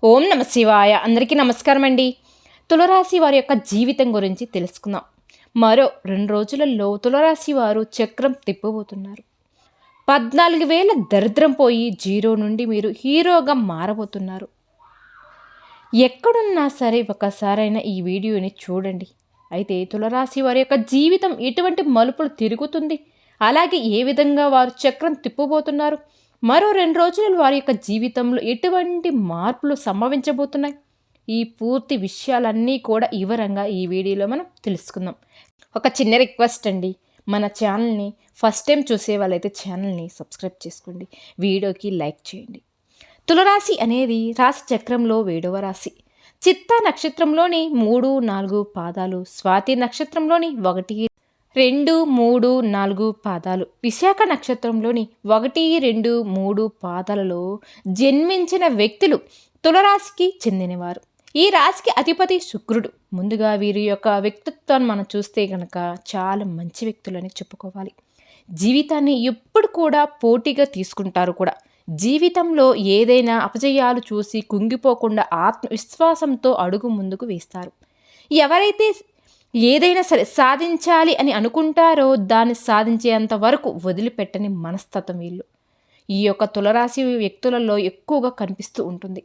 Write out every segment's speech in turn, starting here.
ఓం నమ శివాయ. అందరికీ నమస్కారం అండి. తులరాశి వారి యొక్క జీవితం గురించి తెలుసుకుందాం. మరో 2 రోజులలో తులరాశి వారు చక్రం తిప్పబోతున్నారు. 14,000 దరిద్రం పోయి జీరో నుండి మీరు హీరోగా మారబోతున్నారు. ఎక్కడున్నా సరే ఒకసారైనా ఈ వీడియోని చూడండి. అయితే తులరాశి వారి యొక్క జీవితం ఎటువంటి మలుపులు తిరుగుతుంది, అలాగే ఏ విధంగా వారు చక్రం తిప్పబోతున్నారు, మరో 2 రోజులు వారి యొక్క జీవితంలో ఎటువంటి మార్పులు సంభవించబోతున్నాయి, ఈ పూర్తి విషయాలన్నీ కూడా వివరంగా ఈ వీడియోలో మనం తెలుసుకుందాం. ఒక చిన్న రిక్వెస్ట్ అండి, మన ఛానల్ని ఫస్ట్ టైం చూసే వాళ్ళైతే ఛానల్ని సబ్స్క్రైబ్ చేసుకోండి, వీడియోకి లైక్ చేయండి. తులరాశి అనేది రాశి చక్రంలో 7వ రాశి. చిత్తా నక్షత్రంలోని 3, 4 పాదాలు, స్వాతి నక్షత్రంలోని 1, 2, 3, 4 పాదాలు, విశాఖ నక్షత్రంలోని 1, 2, 3 పాదాలలో జన్మించిన వ్యక్తులు తులరాశికి చెందినవారు. ఈ రాశికి అధిపతి శుక్రుడు. ముందుగా వీరి యొక్క వ్యక్తిత్వాన్ని మనం చూస్తే కనుక చాలా మంచి వ్యక్తులని చెప్పుకోవాలి. జీవితాన్ని ఎప్పుడు కూడా పోటీగా తీసుకుంటారు కూడా. జీవితంలో ఏదైనా అపజయాలు చూసి కుంగిపోకుండా ఆత్మవిశ్వాసంతో అడుగు ముందుకు వేస్తారు. ఎవరైతే ఏదైనా సరే సాధించాలి అని అనుకుంటారో దాన్ని సాధించేంత వరకు వదిలిపెట్టని మనస్తత్వం వీళ్ళు ఈ యొక్క తులరాశి వ్యక్తులలో ఎక్కువగా కనిపిస్తూ ఉంటుంది.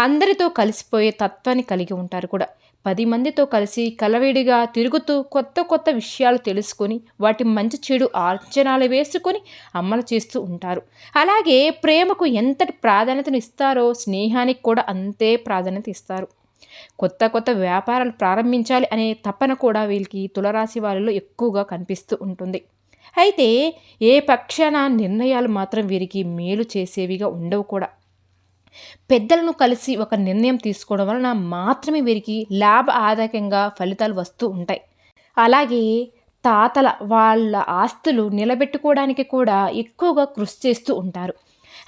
అందరితో కలిసిపోయే తత్వాన్ని కలిగి ఉంటారు కూడా. 10 మందితో కలిసి కలవిడిగా తిరుగుతూ కొత్త కొత్త విషయాలు తెలుసుకొని వాటి మంచి చెడు అంచనాలు వేసుకొని అమలు చేస్తూ ఉంటారు. అలాగే ప్రేమకు ఎంతటి ప్రాధాన్యతను ఇస్తారో స్నేహానికి కూడా అంతే ప్రాధాన్యత ఇస్తారు. కొత్త కొత్త వ్యాపారాలు ప్రారంభించాలి అనే తపన కూడా వీళ్ళకి తులరాశి వారిలో ఎక్కువగా కనిపిస్తూ ఉంటుంది. అయితే ఏ పక్షాన నిర్ణయాలు మాత్రం వీరికి మేలు చేసేవిగా ఉండవు కూడా. పెద్దలను కలిసి ఒక నిర్ణయం తీసుకోవడం వలన మాత్రమే వీరికి లాభ ఆదాయకంగా ఫలితాలు వస్తూ ఉంటాయి. అలాగే తాతల వాళ్ళ ఆస్తులు నిలబెట్టుకోవడానికి కూడా ఎక్కువగా కృషి చేస్తూ ఉంటారు.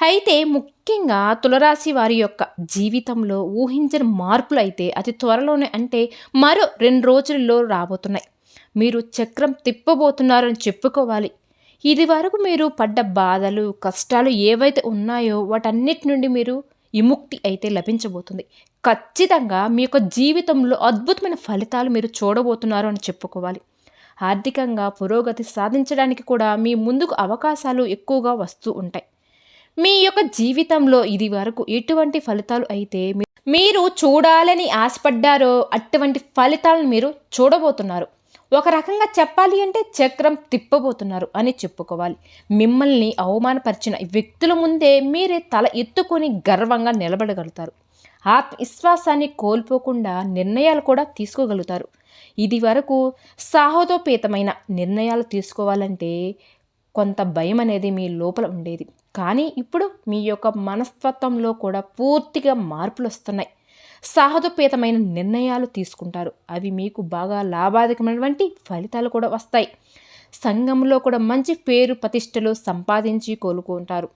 అయితే ముఖ్యంగా తులరాశి వారి యొక్క జీవితంలో ఊహించని మార్పులు అయితే అతి త్వరలోనే, అంటే మరో 2 రోజుల్లో రాబోతున్నాయి. మీరు చక్రం తిప్పబోతున్నారని చెప్పుకోవాలి. ఇది వరకు మీరు పడ్డ బాధలు, కష్టాలు ఏవైతే ఉన్నాయో వాటన్నిటి నుండి మీరు విముక్తి అయితే లభించబోతుంది. ఖచ్చితంగా మీ యొక్క జీవితంలో అద్భుతమైన ఫలితాలు మీరు చూడబోతున్నారు అని చెప్పుకోవాలి. ఆర్థికంగా పురోగతి సాధించడానికి కూడా మీ ముందుకు అవకాశాలు ఎక్కువగా వస్తూ ఉంటాయి. మీ యొక్క జీవితంలో ఇది వరకు ఎటువంటి ఫలితాలు అయితే మీరు చూడాలని ఆశపడ్డారో అటువంటి ఫలితాలను మీరు చూడబోతున్నారు. ఒక రకంగా చెప్పాలి అంటే చక్రం తిప్పబోతున్నారు అని చెప్పుకోవాలి. మిమ్మల్ని అవమానపరిచిన వ్యక్తుల ముందే మీరే తల ఎత్తుకొని గర్వంగా నిలబడగలుగుతారు. ఆత్మవిశ్వాసాన్ని కోల్పోకుండా నిర్ణయాలు కూడా తీసుకోగలుగుతారు. ఇది వరకు సాహసోపేతమైన నిర్ణయాలు తీసుకోవాలంటే కొంత భయం అనేది మీ లోపల ఉండేది. కానీ ఇప్పుడు మీ యొక్క మనస్తత్వంలో కూడా పూర్తిగా మార్పులు వస్తున్నాయి. సాహసోపేతమైన నిర్ణయాలు తీసుకుంటారు. అవి మీకు బాగా లాభాధికమైనటువంటి ఫలితాలు కూడా వస్తాయి. సంఘంలో కూడా మంచి పేరు ప్రతిష్టలు సంపాదించి కోలుకుంటారు.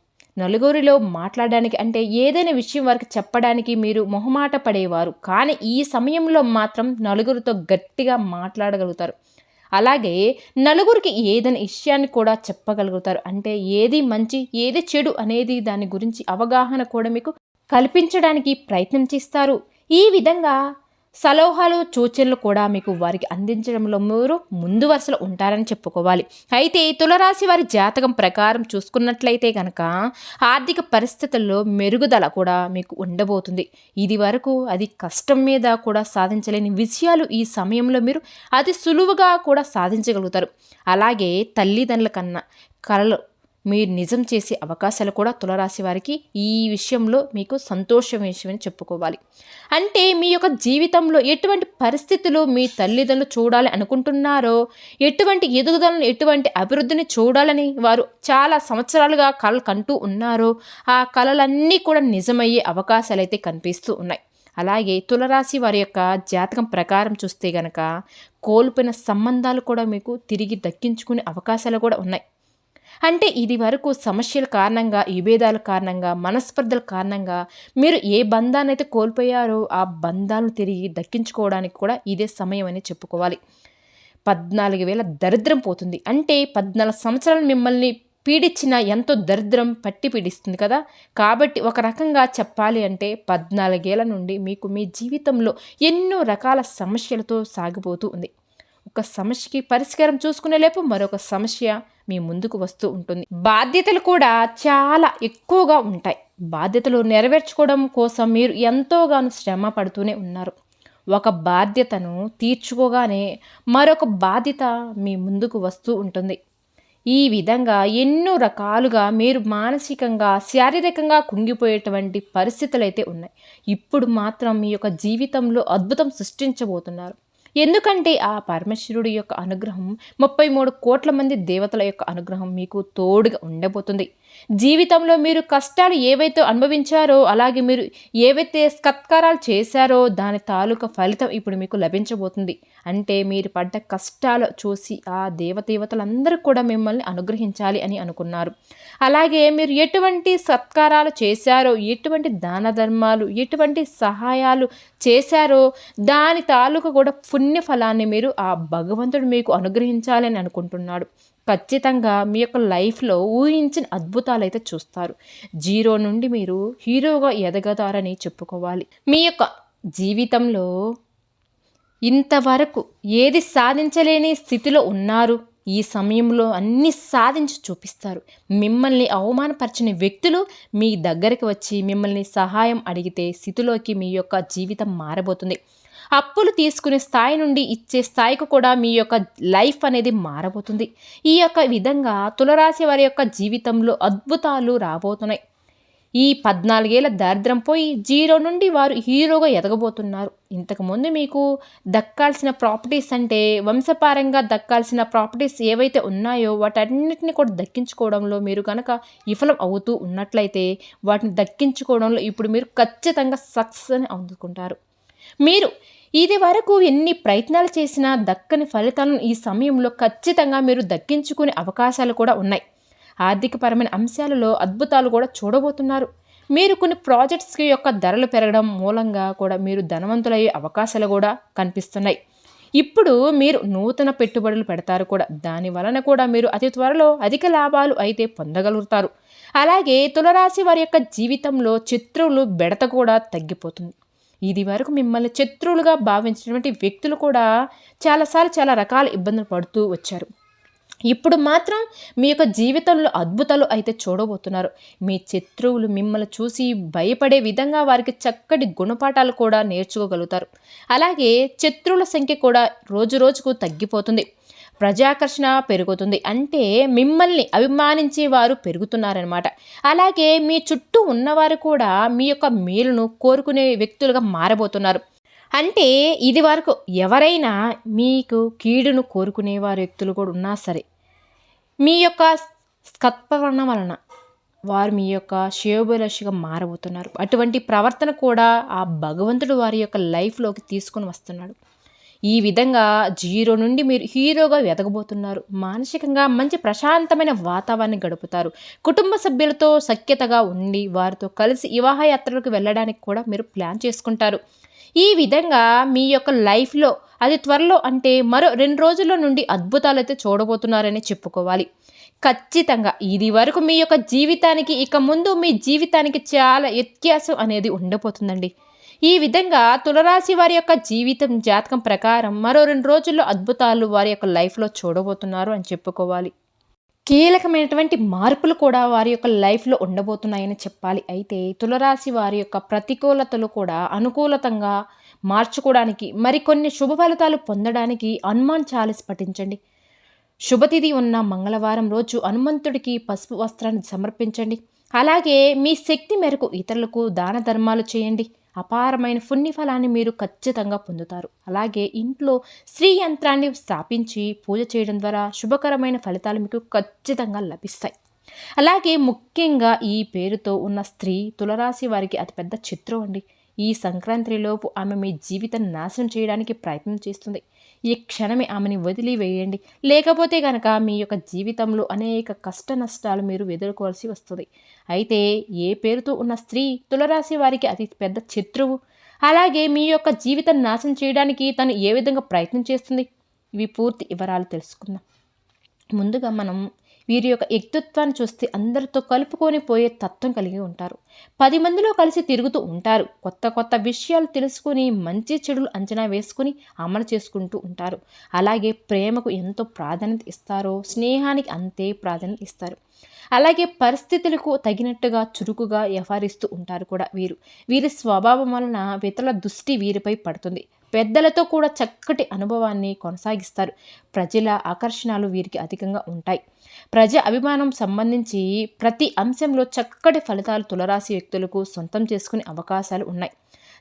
నలుగురిలో మాట్లాడడానికి, అంటే ఏదైనా విషయం వారికి చెప్పడానికి మీరు మొహమాట పడేవారు, కానీ ఈ సమయంలో మాత్రం నలుగురితో గట్టిగా మాట్లాడగలుగుతారు. అలాగే నలుగురికి ఏదైనా విషయాన్ని కూడా చెప్పగలుగుతారు. అంటే ఏది మంచి ఏది చెడు అనేది దాని గురించి అవగాహన కూడా మీకు కల్పించడానికి ప్రయత్నం చేస్తారు. ఈ విధంగా సలహాలు సూచనలు కూడా మీకు వారికి అందించడంలో మీరు ముందు వరుసలో ఉంటారని చెప్పుకోవాలి. అయితే తులరాశి వారి జాతకం ప్రకారం చూసుకున్నట్లయితే కనుక ఆర్థిక పరిస్థితుల్లో మెరుగుదల కూడా మీకు ఉండబోతుంది. ఇది వరకు అది కష్టం మీద కూడా సాధించలేని విషయాలు ఈ సమయంలో మీరు అతి సులువుగా కూడా సాధించగలుగుతారు. అలాగే తల్లిదండ్రుల కన్నా కలలు మీరు నిజం చేసే అవకాశాలు కూడా తులరాశి వారికి ఈ విషయంలో మీకు సంతోషం విషయమని చెప్పుకోవాలి. అంటే మీ యొక్క జీవితంలో ఎటువంటి పరిస్థితులు మీ తల్లిదండ్రులు చూడాలి అనుకుంటున్నారో, ఎటువంటి ఎదుగుదలను, ఎటువంటి అభివృద్ధిని చూడాలని వారు చాలా సంవత్సరాలుగా కలలు కంటూ ఉన్నారో ఆ కలలన్నీ కూడా నిజమయ్యే అవకాశాలు అయితే కనిపిస్తూ ఉన్నాయి. అలాగే తులరాశి వారి యొక్క జాతకం ప్రకారం చూస్తే గనక కోల్పోయిన సంబంధాలు కూడా మీకు తిరిగి దక్కించుకునే అవకాశాలు కూడా ఉన్నాయి. అంటే ఇది వరకు సమస్యల కారణంగా, విభేదాల కారణంగా, మనస్పర్ధల కారణంగా మీరు ఏ బంధాన్ని అయితే కోల్పోయారో ఆ బంధాలను తిరిగి దక్కించుకోవడానికి కూడా ఇదే సమయం అని చెప్పుకోవాలి. 14,000 దరిద్రం పోతుంది. అంటే 14 సంవత్సరాలు మిమ్మల్ని పీడించిన ఎంతో దరిద్రం పట్టి పీడిస్తుంది కదా. కాబట్టి ఒక రకంగా చెప్పాలి అంటే 14 ఏళ్ల నుండి మీకు మీ జీవితంలో ఎన్నో రకాల సమస్యలతో సాగిపోతూ ఉంది. ఒక సమస్యకి పరిష్కారం చూసుకునే లేపు మరొక సమస్య మీ ముందుకు వస్తూ ఉంటుంది. బాధ్యతలు కూడా చాలా ఎక్కువగా ఉంటాయి. బాధ్యతలు నెరవేర్చుకోవడం కోసం మీరు ఎంతోగానో శ్రమ పడుతూనే ఉన్నారు. ఒక బాధ్యతను తీర్చుకోగానే మరొక బాధ్యత మీ ముందుకు వస్తూ ఉంటుంది. ఈ విధంగా ఎన్నో రకాలుగా మీరు మానసికంగా శారీరకంగా కుంగిపోయేటువంటి పరిస్థితులు అయితే ఉన్నాయి. ఇప్పుడు మాత్రం మీ యొక్క జీవితంలో అద్భుతం సృష్టించబోతున్నారు. ఎందుకంటే ఆ పరమేశ్వరుడి యొక్క అనుగ్రహం 33 కోట్ల మంది దేవతల యొక్క అనుగ్రహం మీకు తోడుగా ఉండబోతుంది. జీవితంలో మీరు కష్టాలు ఏవైతే అనుభవించారో, అలాగే మీరు ఏవైతే సత్కారాలు చేశారో దాని తాలూకా ఫలితం ఇప్పుడు మీకు లభించబోతుంది. అంటే మీరు పడ్డ కష్టాలు చూసి ఆ దేవతలందరూ కూడా మిమ్మల్ని అనుగ్రహించాలి అని అనుకున్నారు. అలాగే మీరు ఎటువంటి సత్కారాలు చేశారో, ఎటువంటి దాన ధర్మాలు, ఎటువంటి సహాయాలు చేశారో దాని తాలూకా కూడా పుణ్యఫలాన్ని మీరు ఆ భగవంతుడు మీకు అనుగ్రహించాలని అనుకుంటున్నాడు. ఖచ్చితంగా మీ యొక్క లైఫ్లో ఊహించిన అద్భుతాలు అయితే చూస్తారు. జీరో నుండి మీరు హీరోగా ఎదగతారని చెప్పుకోవాలి. మీ యొక్క జీవితంలో ఇంతవరకు ఏది సాధించలేని స్థితిలో ఉన్నారు. ఈ సమయంలో అన్నీ సాధించి చూపిస్తారు. మిమ్మల్ని అవమానపరిచిన వ్యక్తులు మీ దగ్గరికి వచ్చి మిమ్మల్ని సహాయం అడిగితే స్థితిలోకి మీ యొక్క జీవితం మారబోతుంది. అప్పులు తీసుకునే స్థాయి నుండి ఇచ్చే స్థాయికి కూడా మీ యొక్క లైఫ్ అనేది మారబోతుంది. ఈ యొక్క విధంగా తులరాశి వారి యొక్క జీవితంలో అద్భుతాలు రాబోతున్నాయి. ఈ 14 ఏళ్ల దారిద్ర్యం పోయి జీరో నుండి వారు హీరోగా ఎదగబోతున్నారు. ఇంతకుముందు మీకు దక్కాల్సిన ప్రాపర్టీస్ అంటే వంశపారంగా దక్కాల్సిన ప్రాపర్టీస్ ఏవైతే ఉన్నాయో వాటన్నిటిని కూడా దక్కించుకోవడంలో మీరు కనుక విఫలం అవుతూ ఉన్నట్లయితే వాటిని దక్కించుకోవడంలో ఇప్పుడు మీరు ఖచ్చితంగా సక్సెస్ అని అందుకుంటారు. మీరు ఇది వరకు ఎన్ని ప్రయత్నాలు చేసినా దక్కని ఫలితాలను ఈ సమయంలో ఖచ్చితంగా మీరు దక్కించుకునే అవకాశాలు కూడా ఉన్నాయి. ఆర్థికపరమైన అంశాలలో అద్భుతాలు కూడా చూడబోతున్నారు. మీరు కొన్ని ప్రాజెక్ట్స్కి యొక్క ధరలు పెరగడం మూలంగా కూడా మీరు ధనవంతులయ్యే అవకాశాలు కూడా కనిపిస్తున్నాయి. ఇప్పుడు మీరు నూతన పెట్టుబడులు పెడతారు కూడా. దాని వలన కూడా మీరు అతి త్వరలో అధిక లాభాలు అయితే పొందగలుగుతారు. అలాగే తులరాశి వారి యొక్క జీవితంలో శత్రువులు బెడత కూడా తగ్గిపోతుంది. ఇది వరకు మిమ్మల్ని శత్రువులుగా భావించినటువంటి వ్యక్తులు కూడా చాలాసార్లు చాలా రకాల ఇబ్బందులు పడుతూ వచ్చారు. ఇప్పుడు మాత్రం మీ యొక్క జీవితంలో అద్భుతాలు అయితే చూడబోతున్నారు. మీ శత్రువులు మిమ్మల్ని చూసి భయపడే విధంగా వారికి చక్కటి గుణపాఠాలు కూడా నేర్చుకోగలుగుతారు. అలాగే శత్రువుల సంఖ్య కూడా రోజు రోజుకు తగ్గిపోతుంది. ప్రజాకర్షణ పెరుగుతుంది. అంటే మిమ్మల్ని అభిమానించే వారు పెరుగుతున్నారనమాట. అలాగే మీ చుట్టూ ఉన్నవారు కూడా మీ యొక్క మేలును కోరుకునే వ్యక్తులుగా మారబోతున్నారు. అంటే ఇది వరకు ఎవరైనా మీకు కీడును కోరుకునేవారు వ్యక్తులు కూడా ఉన్నా సరే మీ యొక్క సత్ప్రవర్తన వలన వారు మీ యొక్క శ్రేయోభిలాషిగా మారబోతున్నారు. అటువంటి ప్రవర్తన కూడా ఆ భగవంతుడు వారి యొక్క లైఫ్లోకి తీసుకొని వస్తున్నాడు. ఈ విధంగా జీరో నుండి మీరు హీరోగా ఎదగబోతున్నారు. మానసికంగా మంచి ప్రశాంతమైన వాతావరణాన్ని గడుపుతారు. కుటుంబ సభ్యులతో సఖ్యతగా ఉండి వారితో కలిసి వివాహయాత్రలకు వెళ్ళడానికి కూడా మీరు ప్లాన్ చేసుకుంటారు. ఈ విధంగా మీ యొక్క లైఫ్లో అది త్వరలో అంటే మరో 2 రోజుల నుండి అద్భుతాలు అయితే చూడబోతున్నారని చెప్పుకోవాలి. ఖచ్చితంగా ఇది వరకు మీ యొక్క జీవితానికి ఇక ముందు మీ జీవితానికి చాలా వ్యత్యాసం అనేది ఉండబోతుందండి. ఈ విధంగా తులరాశి వారి యొక్క జీవితం జాతకం ప్రకారం మరో 2 రోజుల్లో అద్భుతాలు వారి యొక్క లైఫ్లో చూడబోతున్నారు అని చెప్పుకోవాలి. కీలకమైనటువంటి మార్పులు కూడా వారి యొక్క లైఫ్లో ఉండబోతున్నాయని చెప్పాలి. అయితే తులరాశి వారి యొక్క ప్రతికూలతలు కూడా అనుకూలతంగా మార్చుకోవడానికి మరికొన్ని శుభ ఫలితాలు పొందడానికి హనుమాన్ చాలీసా పఠించండి. శుభతిథి ఉన్న మంగళవారం రోజు హనుమంతుడికి పసుపు వస్త్రాన్ని సమర్పించండి. అలాగే మీ శక్తి మేరకు ఇతరులకు దాన ధర్మాలు చేయండి. అపారమైన పుణ్యఫలాన్ని మీరు ఖచ్చితంగా పొందుతారు. అలాగే ఇంట్లో శ్రీ యంత్రాన్ని స్థాపించి పూజ చేయడం ద్వారా శుభకరమైన ఫలితాలు మీకు ఖచ్చితంగా లభిస్తాయి. అలాగే ముఖ్యంగా ఈ పేరుతో ఉన్న స్త్రీ తులరాశి వారికి అతిపెద్ద శత్రువు అండి. ఈ సంక్రాంతిలోపు ఆమె మీ జీవితాన్ని నాశనం చేయడానికి ప్రయత్నం చేస్తుంది. ఈ క్షణమే ఆమెని వదిలివేయండి. లేకపోతే కనుక మీ యొక్క జీవితంలో అనేక కష్ట నష్టాలు మీరు ఎదుర్కోవాల్సి వస్తుంది. అయితే ఏ పేరుతో ఉన్న స్త్రీ తులరాశి వారికి అతి పెద్ద శత్రువు, అలాగే మీ యొక్క జీవితాన్ని నాశనం చేయడానికి తను ఏ విధంగా ప్రయత్నం చేస్తుంది, ఇవి పూర్తి వివరాలు తెలుసుకుందాం. ముందుగా మనం వీరి యొక్క వ్యక్తిత్వాన్ని చూస్తే అందరితో కలుపుకొని పోయే తత్వం కలిగి ఉంటారు. 10 మందిలో కలిసి తిరుగుతూ ఉంటారు. కొత్త కొత్త విషయాలు తెలుసుకుని మంచి చెడులు అంచనా వేసుకుని అమలు చేసుకుంటూ ఉంటారు. అలాగే ప్రేమకు ఎంతో ప్రాధాన్యత ఇస్తారో స్నేహానికి అంతే ప్రాధాన్యత ఇస్తారు. అలాగే పరిస్థితులకు తగినట్టుగా చురుకుగా వ్యవహరిస్తూ ఉంటారు కూడా వీరి స్వభావం వలన ఇతరుల దృష్టి వీరిపై పడుతుంది. పెద్దలతో కూడా చక్కటి అనుభవాన్ని కొనసాగిస్తారు. ప్రజల ఆకర్షణలు వీరికి అధికంగా ఉంటాయి. ప్రజా అభిమానం సంబంధించి ప్రతి అంశంలో చక్కటి ఫలితాలు తులరాశి వ్యక్తులకు సొంతం చేసుకునే అవకాశాలు ఉన్నాయి.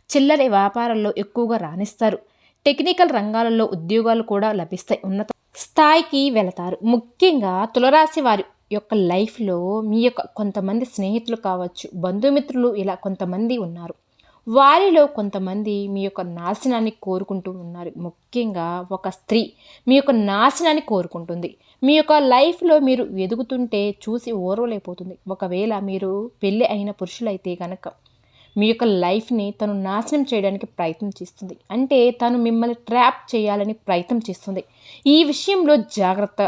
చిల్లర వ్యాపారాల్లో ఎక్కువగా రాణిస్తారు. టెక్నికల్ రంగాలలో ఉద్యోగాలు కూడా లభిస్తాయి. ఉన్నత స్థాయికి వెళతారు. ముఖ్యంగా తులరాశి వారి యొక్క లైఫ్లో మీ యొక్క కొంతమంది స్నేహితులు కావచ్చు, బంధుమిత్రులు ఇలా కొంతమంది ఉన్నారు. వారిలో కొంతమంది మీ యొక్క నాశనాన్ని కోరుకుంటూ ఉన్నారు. ముఖ్యంగా ఒక స్త్రీ మీ యొక్క నాశనాన్ని కోరుకుంటుంది. మీ యొక్క లైఫ్లో మీరు ఎదుగుతుంటే చూసి ఓర్వలేకపోతుంది. ఒకవేళ మీరు పెళ్ళి అయిన పురుషులైతే కనుక మీ యొక్క లైఫ్ని తను నాశనం చేయడానికి ప్రయత్నం చేస్తుంది. అంటే తను మిమ్మల్ని ట్రాప్ చేయాలని ప్రయత్నం చేస్తుంది. ఈ విషయంలో జాగ్రత్త.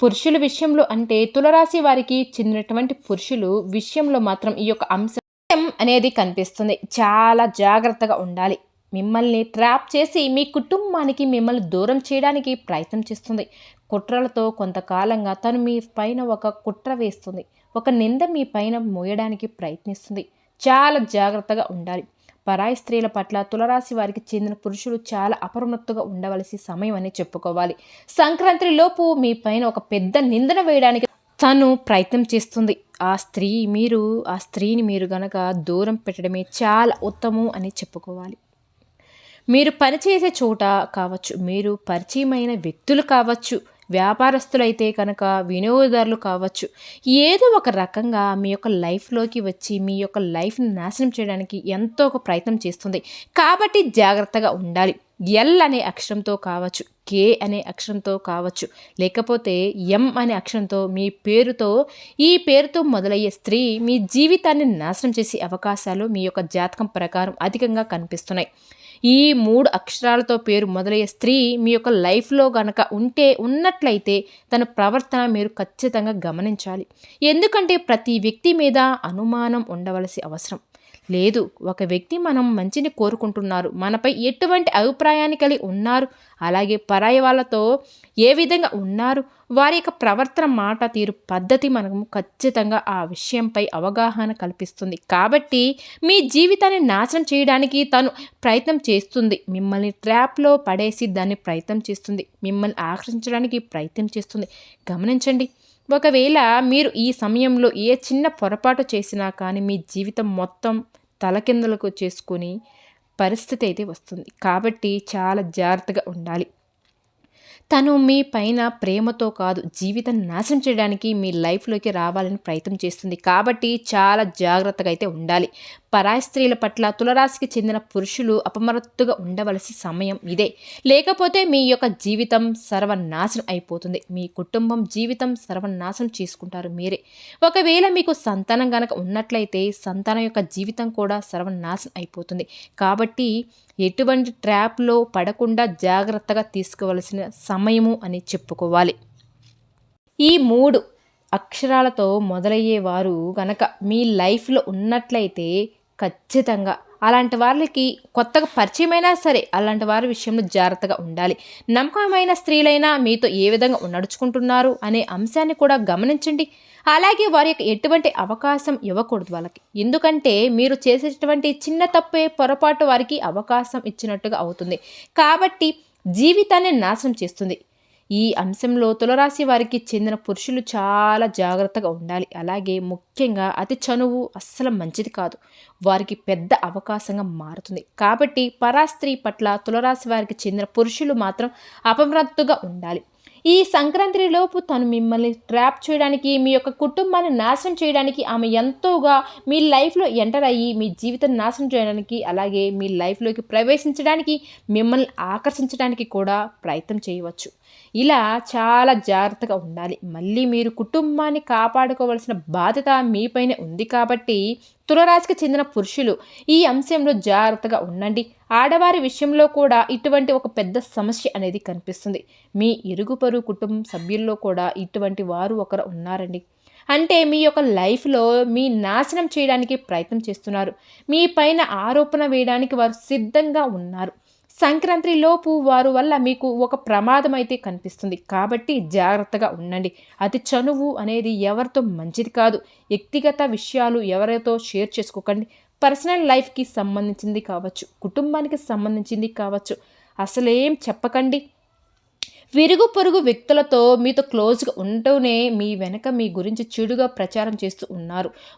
పురుషుల విషయంలో అంటే తులరాశి వారికి చెందినటువంటి పురుషులు విషయంలో మాత్రం ఈ యొక్క అంశం అనేది కనిపిస్తుంది. చాలా జాగ్రత్తగా ఉండాలి. మిమ్మల్ని ట్రాప్ చేసి మీ కుటుంబానికి మిమ్మల్ని దూరం చేయడానికి ప్రయత్నం చేస్తుంది. కుట్రలతో కొంతకాలంగా తను మీ పైన ఒక కుట్ర వేస్తుంది. ఒక నింద మీ పైన మోయడానికి ప్రయత్నిస్తుంది. చాలా జాగ్రత్తగా ఉండాలి. పరాయి స్త్రీల పట్ల తులరాశి వారికి చెందిన పురుషులు చాలా అప్రమత్తుగా ఉండవలసి సమయం అని చెప్పుకోవాలి. సంక్రాంతి లోపు మీ పైన ఒక పెద్ద నిందన వేయడానికి తను ప్రయత్నం చేస్తుంది. మీరు ఆ స్త్రీని మీరు గనక దూరం పెట్టడమే చాలా ఉత్తమం అని చెప్పుకోవాలి. మీరు పనిచేసే చోట కావచ్చు, మీరు పరిచయమైన వ్యక్తులు కావచ్చు, వ్యాపారస్తులైతే కనుక వినియోగదారులు కావచ్చు, ఏదో ఒక రకంగా మీ యొక్క లైఫ్లోకి వచ్చి మీ యొక్క లైఫ్ని నాశనం చేయడానికి ఎంతో ఒక ప్రయత్నం చేస్తుంది. కాబట్టి జాగ్రత్తగా ఉండాలి. ఎల్ అనే అక్షరంతో కావచ్చు, కే అనే అక్షరంతో కావచ్చు, లేకపోతే ఎం అనే అక్షరంతో ఈ పేరుతో మొదలయ్యే స్త్రీ మీ జీవితాన్ని నాశనం చేసే అవకాశాలు మీ యొక్క జాతకం ప్రకారం అధికంగా కనిపిస్తున్నాయి. ఈ 3 అక్షరాలతో పేరు మొదలయ్యే స్త్రీ మీ యొక్క లైఫ్లో గనక ఉన్నట్లయితే తన ప్రవర్తన మీరు ఖచ్చితంగా గమనించాలి. ఎందుకంటే ప్రతి వ్యక్తి మీద అనుమానం ఉండవలసి అవసరం లేదు. ఒక వ్యక్తి మనం మంచిని కోరుకుంటున్నారు, మనపై ఎటువంటి అభిప్రాయాన్ని కలిగి ఉన్నారు, అలాగే పరాయి వాళ్ళతో ఏ విధంగా ఉన్నారు, వారి యొక్క ప్రవర్తన, మాట తీరు, పద్ధతి మనకు ఖచ్చితంగా ఆ విషయంపై అవగాహన కల్పిస్తుంది. కాబట్టి మీ జీవితాన్ని నాశనం చేయడానికి తను ప్రయత్నం చేస్తుంది. మిమ్మల్ని ట్రాప్లో పడేసి దాన్ని ప్రయత్నం చేస్తుంది. మిమ్మల్ని ఆకర్షించడానికి ప్రయత్నం చేస్తుంది. గమనించండి. ఒకవేళ మీరు ఈ సమయంలో ఏ చిన్న పొరపాటు చేసినా కానీ మీ జీవితం మొత్తం తలకిందులకు చేసుకుని పరిస్థితి అయితే వస్తుంది. కాబట్టి చాలా జాగ్రత్తగా ఉండాలి. తను మీ పైన ప్రేమతో కాదు, జీవితాన్ని నాశనం చేయడానికి మీ లైఫ్లోకి రావాలని ప్రయత్నం చేస్తుంది. కాబట్టి చాలా జాగ్రత్తగా అయితే ఉండాలి. పరాయి స్త్రీల పట్ల తులరాశికి చెందిన పురుషులు అపమరత్తుగా ఉండవలసి సమయం ఇదే. లేకపోతే మీ యొక్క జీవితం సర్వనాశనం అయిపోతుంది. మీ కుటుంబం జీవితం సర్వనాశనం చేసుకుంటారు మీరే. ఒకవేళ మీకు సంతానం కనుక ఉన్నట్లయితే సంతానం యొక్క జీవితం కూడా సర్వనాశనం అయిపోతుంది. కాబట్టి ఎటువంటి ట్రాప్లో పడకుండా జాగ్రత్తగా తీసుకోవలసిన సమయము అని చెప్పుకోవాలి. ఈ 3 అక్షరాలతో మొదలయ్యేవారు గనక మీ లైఫ్లో ఉన్నట్లయితే ఖచ్చితంగా అలాంటి వాళ్ళకి కొత్తగా పరిచయమైనా సరే అలాంటి వారి విషయంలో జాగ్రత్తగా ఉండాలి. నమ్మకమైన స్త్రీలైనా మీతో ఏ విధంగా నడుచుకుంటున్నారు అనే అంశాన్ని కూడా గమనించండి. అలాగే వారి యొక్క ఎటువంటి అవకాశం ఇవ్వకూడదు వాళ్ళకి. ఎందుకంటే మీరు చేసేటువంటి చిన్న తప్పే పొరపాటు వారికి అవకాశం ఇచ్చినట్టుగా అవుతుంది. కాబట్టి జీవితాన్ని నాశనం చేస్తుంది. ఈ అంశంలో తులరాశి వారికి చెందిన పురుషులు చాలా జాగ్రత్తగా ఉండాలి. అలాగే ముఖ్యంగా అతి చనువు అస్సలు మంచిది కాదు, వారికి పెద్ద అవకాశంగా మారుతుంది. కాబట్టి పరాస్త్రీ పట్ల తులరాశి వారికి చెందిన పురుషులు మాత్రం అపమత్తుగా ఉండాలి. ఈ సంక్రాంతి లోపు తను మిమ్మల్ని ట్రాప్ చేయడానికి, మీ యొక్క కుటుంబాన్ని నాశనం చేయడానికి ఆమె ఎంతోగా మీ లైఫ్లో ఎంటర్ అయ్యి మీ జీవితం నాశనం చేయడానికి, అలాగే మీ లైఫ్లోకి ప్రవేశించడానికి, మిమ్మల్ని ఆకర్షించడానికి కూడా ప్రయత్నం చేయవచ్చు. ఇలా చాలా జాగ్రత్తగా ఉండాలి. మళ్ళీ మీరు కుటుంబాన్ని కాపాడుకోవాల్సిన బాధ్యత మీపైనే ఉంది. కాబట్టి తులరాశికి చెందిన పురుషులు ఈ అంశంలో జాగ్రత్తగా ఉండండి. ఆడవారి విషయంలో కూడా ఇటువంటి ఒక పెద్ద సమస్య అనేది కనిపిస్తుంది. మీ ఇరుగు పొరుగు కుటుంబ సభ్యుల్లో కూడా ఇటువంటి వారు ఒకరు ఉన్నారండి. అంటే మీ యొక్క లైఫ్లో మీ నాశనం చేయడానికి ప్రయత్నం చేస్తున్నారు. మీ పైన ఆరోపణ వేయడానికి వారు సిద్ధంగా ఉన్నారు. సంక్రాంతి లోపు వారు వల్ల మీకు ఒక ప్రమాదం అయితే కనిపిస్తుంది. కాబట్టి జాగ్రత్తగా ఉండండి. అతి చనువు అనేది ఎవరితో మంచిది కాదు. వ్యక్తిగత విషయాలు ఎవరితో షేర్ చేసుకోకండి. పర్సనల్ లైఫ్కి సంబంధించింది కావచ్చు, కుటుంబానికి సంబంధించింది కావచ్చు, అసలేం చెప్పకండి. విరుగు పొరుగు వ్యక్తులతో మీతో క్లోజ్గా ఉంటూనే మీ వెనక మీ గురించి చెడుగా ప్రచారం చేస్తూ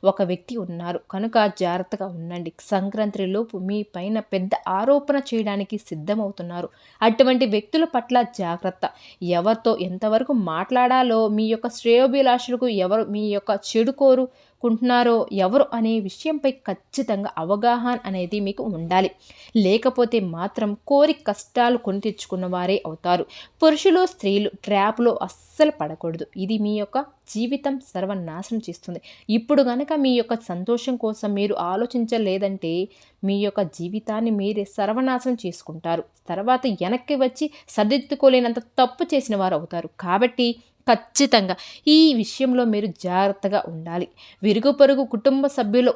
ఒక వ్యక్తి ఉన్నారు. కనుక జాగ్రత్తగా ఉండండి. సంక్రాంతిలోపు మీ పైన పెద్ద ఆరోపణ చేయడానికి సిద్ధమవుతున్నారు. అటువంటి వ్యక్తుల పట్ల జాగ్రత్త. ఎవరితో ఎంతవరకు మాట్లాడాలో, మీ యొక్క శ్రేయోభిలాషులకు ఎవరు మీ యొక్క చెడు కోరుకుంటున్నారో ఎవరు అనే విషయంపై ఖచ్చితంగా అవగాహన అనేది మీకు ఉండాలి. లేకపోతే మాత్రం కోరి కష్టాలు కొని తెచ్చుకున్న వారే అవుతారు. పురుషులు స్త్రీలు ట్రాప్లో అస్సలు పడకూడదు. ఇది మీ యొక్క జీవితం సర్వనాశనం చేస్తుంది. ఇప్పుడు కనుక మీ యొక్క సంతోషం కోసం మీరు ఆలోచించలేదంటే మీ యొక్క జీవితాన్ని మీరే సర్వనాశనం చేసుకుంటారు. తర్వాత వెనక్కి వచ్చి సరిదిద్దుకోలేనంత తప్పు చేసిన వారు అవుతారు. కాబట్టి ఖచ్చితంగా ఈ విషయంలో మీరు జాగ్రత్తగా ఉండాలి. విరుగు పొరుగు కుటుంబ సభ్యులు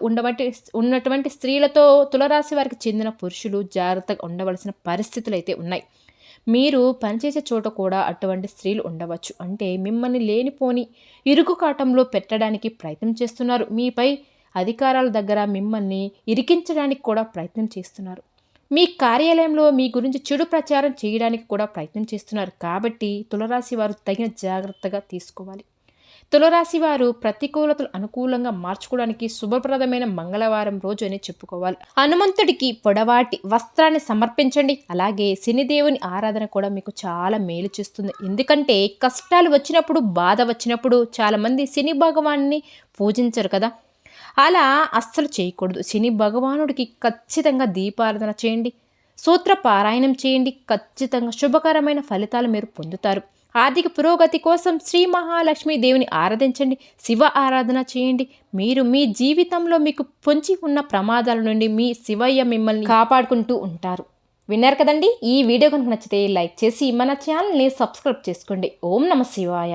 ఉన్నటువంటి స్త్రీలతో తులరాశి వారికి చెందిన పురుషులు జాగ్రత్తగా ఉండవలసిన పరిస్థితులు అయితే ఉన్నాయి. మీరు పనిచేసే చోట కూడా అటువంటి స్త్రీలు ఉండవచ్చు. అంటే మిమ్మల్ని లేనిపోని ఇరుకుకాటంలో పెట్టడానికి ప్రయత్నం చేస్తున్నారు. మీపై అధికారాల దగ్గర మిమ్మల్ని ఇరికించడానికి కూడా ప్రయత్నం చేస్తున్నారు. మీ కార్యాలయంలో మీ గురించి చెడు ప్రచారం చేయడానికి కూడా ప్రయత్నం చేస్తున్నారు. కాబట్టి తులరాశి వారు తగిన జాగ్రత్తగా తీసుకోవాలి. తులరాశి వారు ప్రతికూలతలు అనుకూలంగా మార్చుకోవడానికి శుభప్రదమైన మంగళవారం రోజు అని చెప్పుకోవాలి. హనుమంతుడికి పొడవాటి వస్త్రాన్ని సమర్పించండి. అలాగే శనిదేవుని ఆరాధన కూడా మీకు చాలా మేలు చేస్తుంది. ఎందుకంటే కష్టాలు వచ్చినప్పుడు, బాధ వచ్చినప్పుడు చాలామంది శని భగవాన్ని పూజించరు కదా. అలా అస్సలు చేయకూడదు. శని భగవానుడికి ఖచ్చితంగా దీపారాధన చేయండి, సూత్ర పారాయణం చేయండి. ఖచ్చితంగా శుభకరమైన ఫలితాలు మీరు పొందుతారు. ఆర్థిక పురోగతి కోసం శ్రీ మహాలక్ష్మి దేవిని ఆరాధించండి, శివ ఆరాధన చేయండి. మీరు మీ జీవితంలో మీకు పొంచి ఉన్న ప్రమాదాల నుండి మీ శివయ్య మిమ్మల్ని కాపాడుకుంటూ ఉంటారు. విన్నారు కదండి. ఈ వీడియో కనుక నచ్చితే లైక్ చేసి మన ఛానల్ని సబ్స్క్రైబ్ చేసుకోండి. ఓం నమ శివాయ.